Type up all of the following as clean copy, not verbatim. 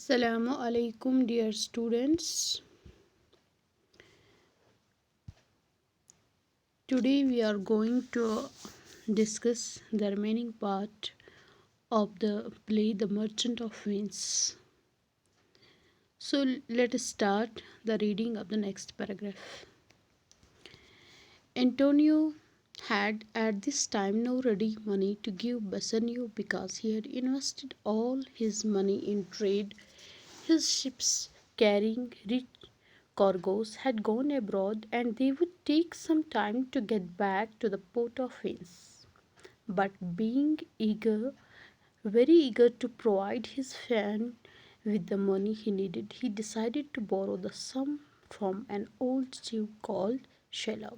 Assalamu alaikum, dear students. Today we are going to discuss the remaining part of the play The Merchant of Venice. So let us start the reading of the next paragraph. Antonio had at this time no ready money to give Bassanio because he had invested all his money in trade. His ships carrying rich cargoes had gone abroad and they would take some time to get back to the port of Venice. But being very eager to provide his friend with the money he needed, he decided to borrow the sum from an old Jew called Shylock.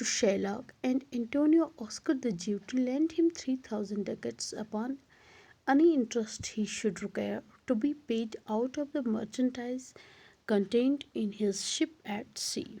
to Shylock, and Antonio asked the Jew to lend him 3,000 ducats upon any interest he should require, to be paid out of the merchandise contained in his ship at sea.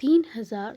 3,000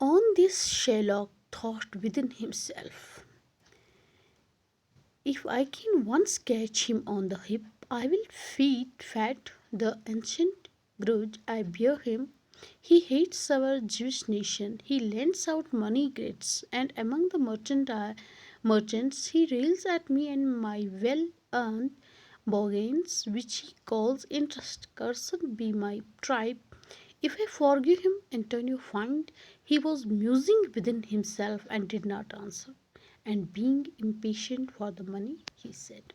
On this Shylock thought within himself, if I can once catch him on the hip, I will feed fat the ancient grudge I bear him. He hates our Jewish nation. He lends out money grants, and among the merchants he rails at me and my well-earned bargains, which he calls interest. Cursed be my tribe if I forgive him. Antonio found he was musing within himself and did not answer. And being impatient for the money, he said.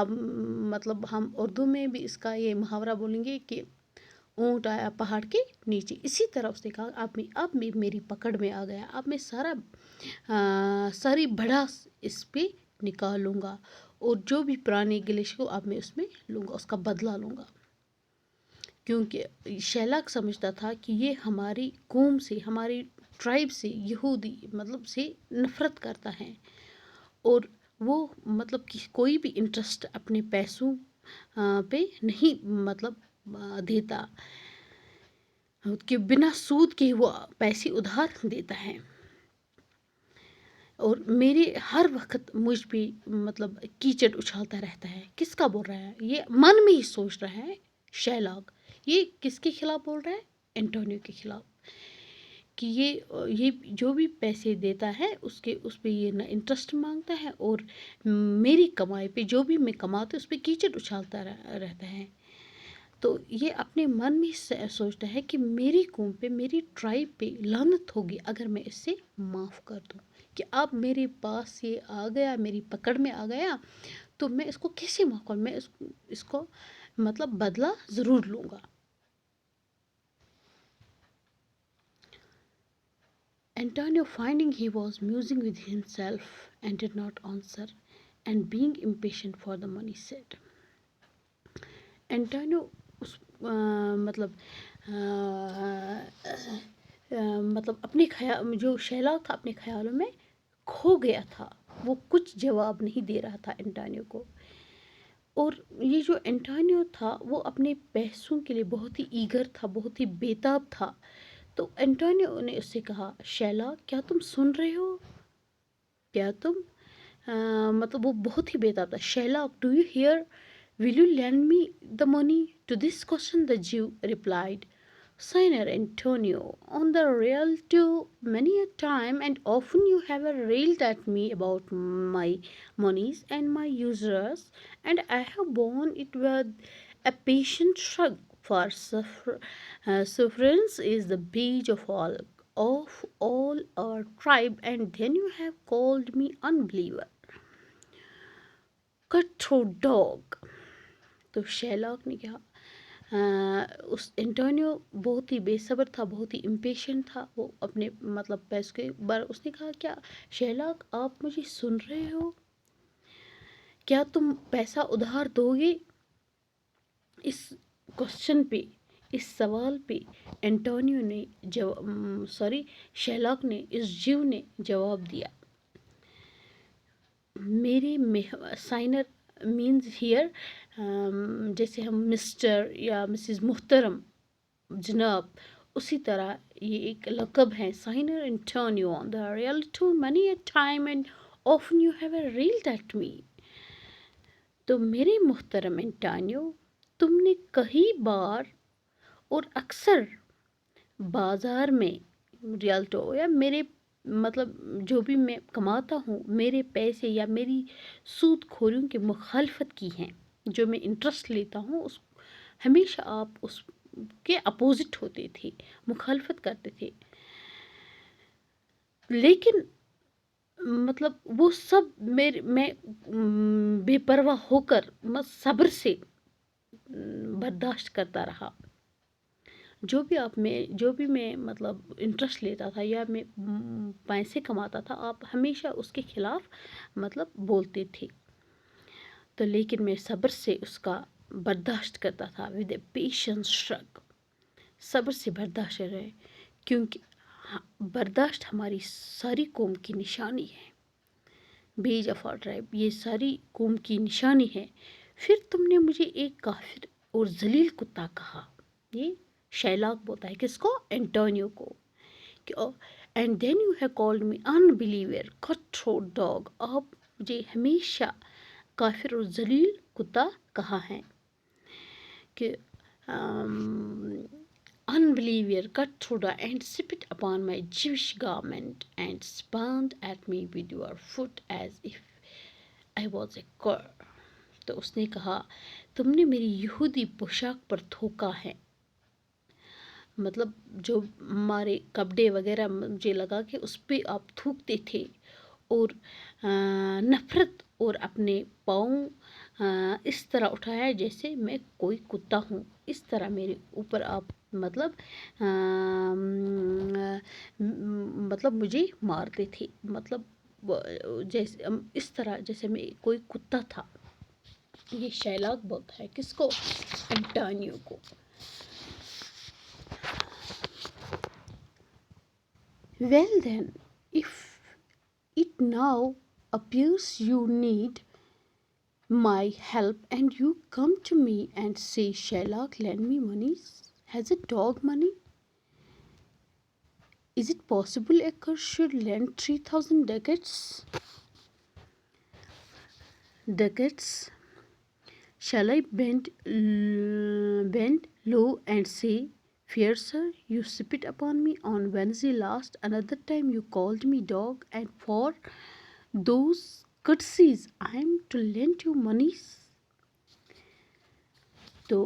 اب مطلب ہم اردو میں بھی اس کا یہ محاورہ بولیں گے کہ اونٹ آیا پہاڑ کے نیچے، اسی طرح اس نے کہا اب میں میری پکڑ میں آ گیا، اب میں ساری بڑھاس اس پہ نکالوں گا، اور جو بھی پرانے گلش کو اب میں اس میں لوں گا، اس کا بدلہ لوں گا، کیونکہ شیلاک سمجھتا تھا کہ یہ ہماری قوم سے، ہماری ٹرائب سے، یہودی مطلب سے نفرت کرتا ہے، اور وہ مطلب کہ کوئی بھی انٹرسٹ اپنے پیسوں پہ نہیں مطلب دیتا، کہ بنا سود کے وہ پیسے ادھار دیتا ہے، اور میرے ہر وقت مجھ پہ مطلب کیچڑ اچھالتا رہتا ہے۔ کس کا بول رہا ہے؟ یہ من میں ہی سوچ رہا ہے شیلاک، یہ کس کے خلاف بول رہا ہے؟ انٹونیو کے خلاف، کہ یہ جو بھی پیسے دیتا ہے اس پہ یہ نہ انٹرسٹ مانگتا ہے، اور میری کمائی پہ جو بھی میں کماتا ہوں اس پہ کیچڑ اچھالتا رہتا ہے۔ تو یہ اپنے من میں سوچتا ہے کہ میری قوم پہ، میری ٹرائب پہ لعنت ہوگی اگر میں اس سے معاف کر دوں، کہ اب میرے پاس یہ آ گیا، میری پکڑ میں آ گیا، تو میں اس کو کیسے معاف کروں؟ میں اس کو مطلب بدلہ ضرور لوں گا۔ Antonio, finding he was musing with himself and did not answer, and being impatient for the money, said. Antonio مطلب اپنے جو شیلاک تھا اپنے خیالوں میں کھو گیا تھا، وہ کچھ جواب نہیں دے رہا تھا انٹونیو کو، اور یہ جو انٹونیو تھا وہ اپنے پیسوں کے لیے بہت ہی ایگر تھا، بہت ہی بیتاب تھا۔ تو انٹونیو نے اس سے کہا، شیلاک کیا تم سن رہے ہو؟ کیا تم مطلب وہ بہت ہی بیتاب تھا۔ Shylock do you hear? Will you lend me the money? To this question the Jew replied, Sinner Antonio, on the real too many a time, and often you have railed at me about my monies and my usurers, and I have borne it with a patient shrug, for sufferance is the badge of all our tribe, and then you have called me unbeliever, cutthroat dog. تو شیلاک نے کہا، اس Antonio بہت ہی بے صبر تھا، بہت ہی impatient تھا، وہ اپنے مطلب پیسوں کے بارے اس نے کہا، کیا شیلاک آپ مجھے سن رہے ہو؟ کیا تم پیسہ ادھار دو گے؟ اس کوشچن پہ، اس سوال پہ انٹونیو نے شیلاک نے، اس جیو نے جواب دیا، میرے سائنر مینز ہیئر، جیسے ہم مسٹر یا مسز محترم، جناب، اسی طرح یہ ایک لقب ہے، Signior Antonio on the Rialto many a time and often you have a railed at me. تو میرے محترم انٹونیو، تم نے کئی بار اور اکثر بازار میں ریالٹو یا میرے مطلب جو بھی میں کماتا ہوں، میرے پیسے یا میری سود خوریوں کی مخالفت کی ہیں، جو میں انٹرسٹ لیتا ہوں اس ہمیشہ آپ اس کے اپوزٹ ہوتے تھے، مخالفت کرتے تھے، لیکن مطلب وہ سب میں بے پرواہ ہو کر صبر سے برداشت کرتا رہا، جو بھی میں مطلب انٹرسٹ لیتا تھا یا میں پیسے کماتا تھا، آپ ہمیشہ اس کے خلاف مطلب بولتے تھے، تو لیکن میں صبر سے اس کا برداشت کرتا تھا، ود اے پیشنس شرگ، صبر سے برداشت رہے، کیونکہ برداشت ہماری ساری قوم کی نشانی ہے، بیج آف آر ٹرائب، یہ ساری قوم کی نشانی ہے۔ پھر تم نے مجھے ایک کافر اور ذلیل کتا کہا، یہ شیلاک بولتا ہے کس کو؟ انٹونیو کو، and then you have called me unbeliever, cutthroat dog، آپ مجھے ہمیشہ کافر اور ذلیل کتا کہا ہے، کہ unbeliever, cutthroat, and spit upon my Jewish garment and spurned at me with your foot as if I was a cur۔ تو اس نے کہا، تم نے میری یہودی پوشاک پر تھوکا ہے، مطلب جو ہمارے کپڑے وغیرہ مجھے لگا کہ اس پہ آپ تھوکتے تھے، اور نفرت اور اپنے پاؤں اس طرح اٹھایا جیسے میں کوئی کتا ہوں، اس طرح میرے اوپر آپ مطلب مجھے مارتے تھے، مطلب جیسے اس طرح جیسے میں کوئی کتا تھا۔ یہ شائلاک بولتا ہے کس کو؟ انٹونیو کو۔ Well then, if it now appears you need my help and you come to me and say, Shylock, lend me money. Has a dog money? Is it possible a curse should lend 3,000 ducats? Shall I bend low and say, Fair sir, you spit upon me on Wednesday last. Another time you called me dog, and for those courtesies I am to lend you monies. تو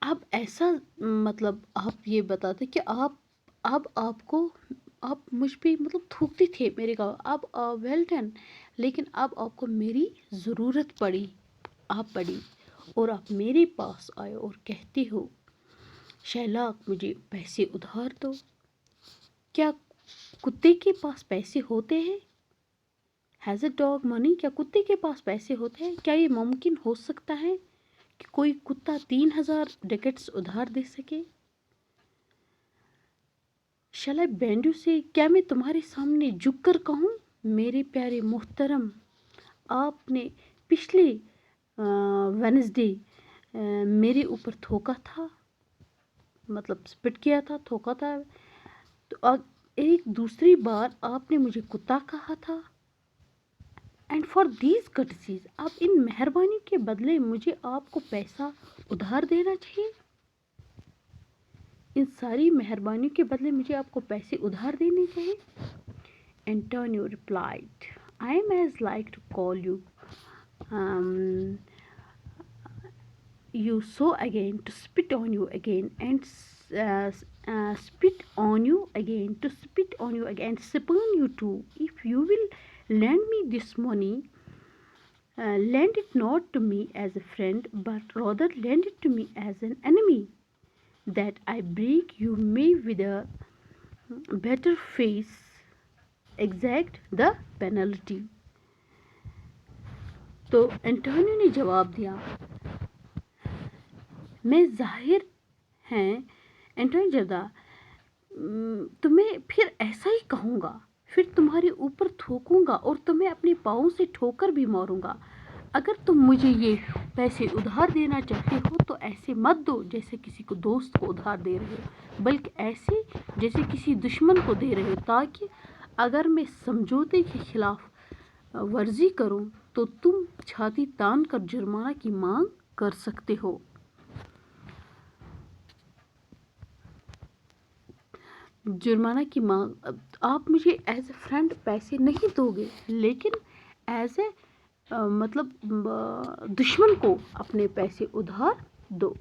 اب ایسا مطلب آپ یہ بتاتے کہ آپ مجھ پہ مطلب تھوکتے تھے میرے کا، اب ویل ڈن، لیکن اب آپ کو میری ضرورت پڑی اور آپ میرے پاس آئے اور کہتے ہو شائلاک مجھے پیسے ادھار دو۔ کیا کتے کے پاس پیسے ہوتے ہیں؟ ہیز اے ڈاگ منی؟ کیا کتے کے پاس پیسے ہوتے ہیں؟ کیا یہ ممکن ہو سکتا ہے کہ کوئی کتا 3,000 ڈکٹس ادھار دے سکے؟ شل آئی بینڈ یو سے، کیا میں تمہارے سامنے جھک کر کہوں میرے پیارے محترم، آپ نے پچھلے وینسڈے میرے اوپر تھوکا تھا، مطلب سپٹ کیا تھا، تھوکا تھا، تو ایک دوسری بار آپ نے مجھے کتا کہا تھا، اینڈ فار دیز کٹسیز، آپ ان مہربانی کے بدلے مجھے آپ کو پیسہ ادھار دینا چاہیے، ان ساری مہربانیوں کے بدلے مجھے آپ کو پیسے ادھار دینے چاہیے۔ Antonio replied, I am as like to call you so again, to spit on you again, and spit on you again, to spit on you again, and spurn you too. If you will lend me this money, lend it not to me as a friend, but rather lend it to me as an enemy, that I break you may with a better face exact the penalty. تو Antonio نے جواب دیا، میں ظاہر ہیں Antonio جدا تمہیں پھر ایسا ہی کہوں گا، پھر تمہارے اوپر تھوکوں گا اور تمہیں اپنے پاؤں سے ٹھوکر بھی ماروں گا۔ اگر تم مجھے یہ پیسے ادھار دینا چاہتے ہو تو ایسے مت دو جیسے کسی کو دوست کو ادھار دے رہے ہو، بلکہ ایسے جیسے کسی دشمن کو دے رہے ہو، تاکہ اگر میں سمجھوتے کے خلاف ورزی کروں تو تم چھاتی تان کر جرمانہ کی مانگ کر سکتے ہو۔ جرمانہ کی مانگ، آپ مجھے ایز اے فرینڈ پیسے نہیں دو گے، لیکن ایز اے مطلب دشمن کو اپنے پیسے ادھار دو۔